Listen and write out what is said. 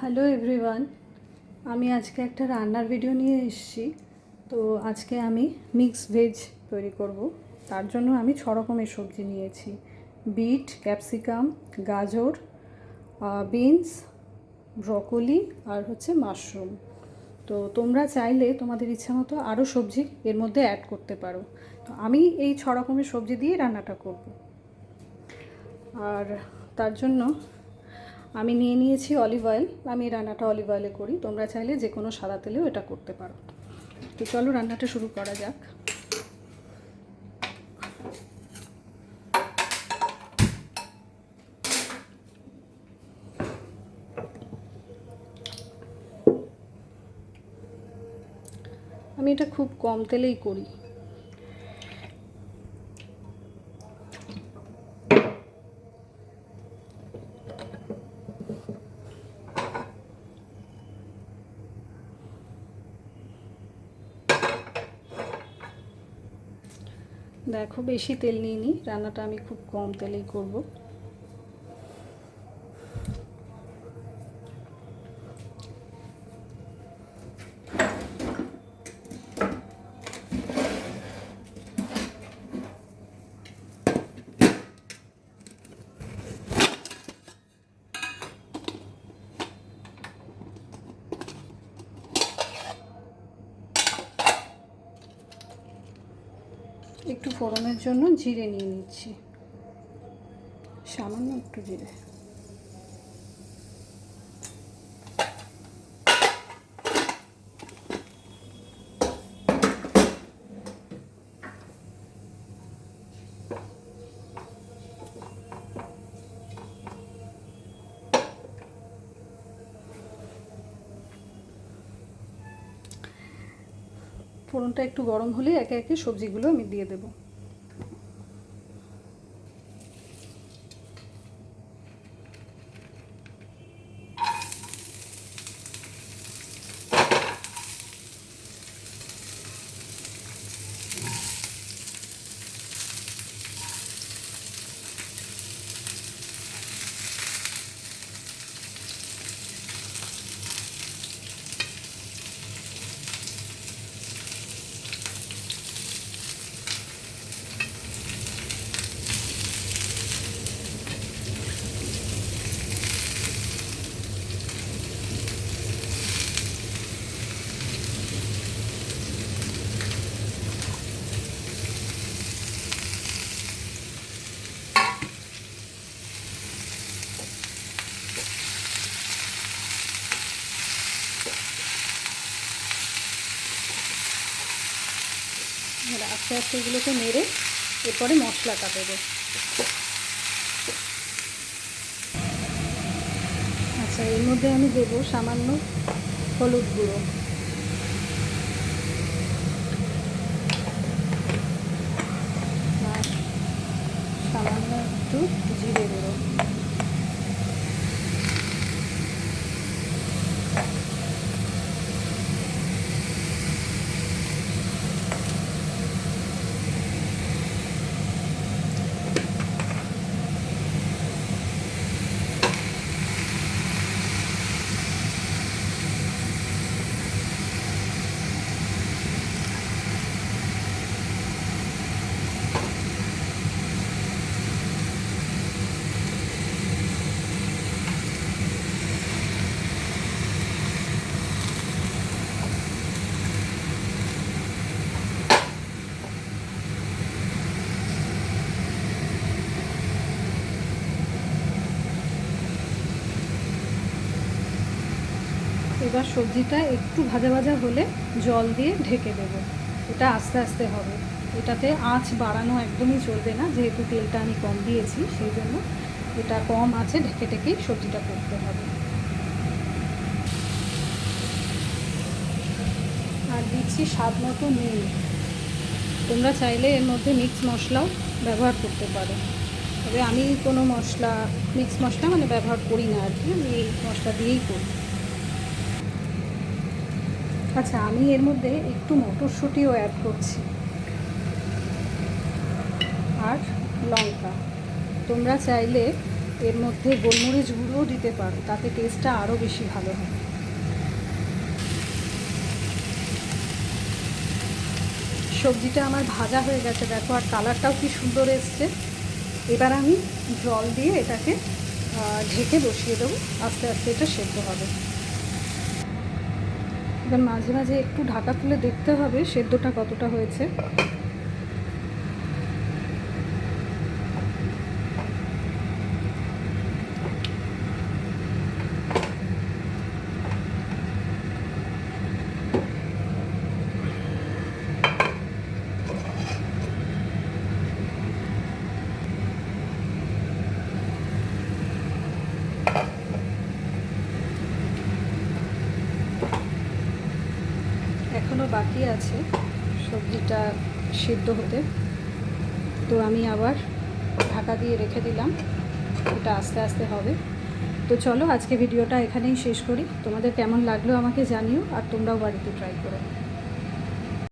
Hello everyone, আমি আজকে একটা রান্নার ভিডিও নিয়ে এসেছি। তো আজকে আমি মিক্স ভেজ তৈরি করব। তার জন্য আমি 6 রকমের সবজি নিয়েছি: বিট, ক্যাপসিকাম, গাজর, বিনস, ব্রকলি আর মাশরুম। তো তোমরা চাইলে তোমাদের ইচ্ছা মতো আরও সবজি এর মধ্যে অ্যাড করতে পারো। তো আমি এই 6 রকমের সবজি দিয়ে রান্নাটা করব। আর তার জন্য আমি নিয়ে নিয়েছি অলিভ অয়েল। আমি রান্নাটা অলিভ অয়েলে করি, তোমরা চাইলে যে কোনো সাদা তেলেও এটা করতে পারো। তো চলো রান্নাটা শুরু করা যাক। আমি এটা খুব কম তেলেই করি। দেখো, বেশি তেল নিইনি, রান্নাটা আমি খুব কম তেলেই করব। একটু ফোড়নের জন্য জিরে নিয়ে নিচ্ছি, সামান্য একটু জিরে। ফোড়নটা একটু গরম হলে একে একে সবজিগুলো আমি দিয়ে দেবো। আস্তে আস্তে এগুলোকে নেড়ে এরপরে মশলাটা দেবো। আচ্ছা, এর মধ্যে আমি দেবো সামান্য হলুদ গুঁড়ো, আর সামান্য একটু জিরে গুঁড়ো। এবার সবজিটা একটু ভাজা ভাজা হলে জল দিয়ে ঢেকে দেবো। এটা আস্তে আস্তে হবে, এটাতে আঁচ বাড়ানো একদমই চলবে না, যেহেতু তেলটা আমি কম দিয়েছি সেই জন্য এটা কম আঁচে ঢেকে ঢেকেই সবজিটা করতে হবে। আর দিচ্ছি স্বাদ মতো নুন। তোমরা চাইলে এর মধ্যে মিক্স মশলাও ব্যবহার করতে পারো, তবে আমি কোনো মশলা মিক্স মশলা ব্যবহার করি না আর কি, আমি এই মশলা দিয়েই করি। আচ্ছা, আমি এর মধ্যে একটু মটরশুঁটিও অ্যাড করছি, আর লঙ্কা। তোমরা চাইলে এর মধ্যে গোলমরিচ গুঁড়োও দিতে পারো, তাতে টেস্টটা আরও বেশি ভালো হয়। সবজিটা আমার ভাজা হয়ে গেছে দেখো, আর কালারটাও কি সুন্দর এসছে। এবার আমি জল দিয়ে এটাকে ঢেকে বসিয়ে দেবো, আস্তে আস্তে এটা সেদ্ধ হবে। এবার মাঝে মাঝে একটু ঢাকা তুলে দেখতে হবে সেদ্ধটা কতটা হয়েছে। এখনও বাকি আছে সবজিটা সিদ্ধ হতে, তো আমি আবার ঢাকা দিয়ে রেখে দিলাম, এটা আস্তে আস্তে হবে। তো চলো আজকে ভিডিওটা এখানেই শেষ করি। তোমাদের কেমন লাগলো আমাকে জানিও, আর তোমরাও বাড়িতে ট্রাই করো।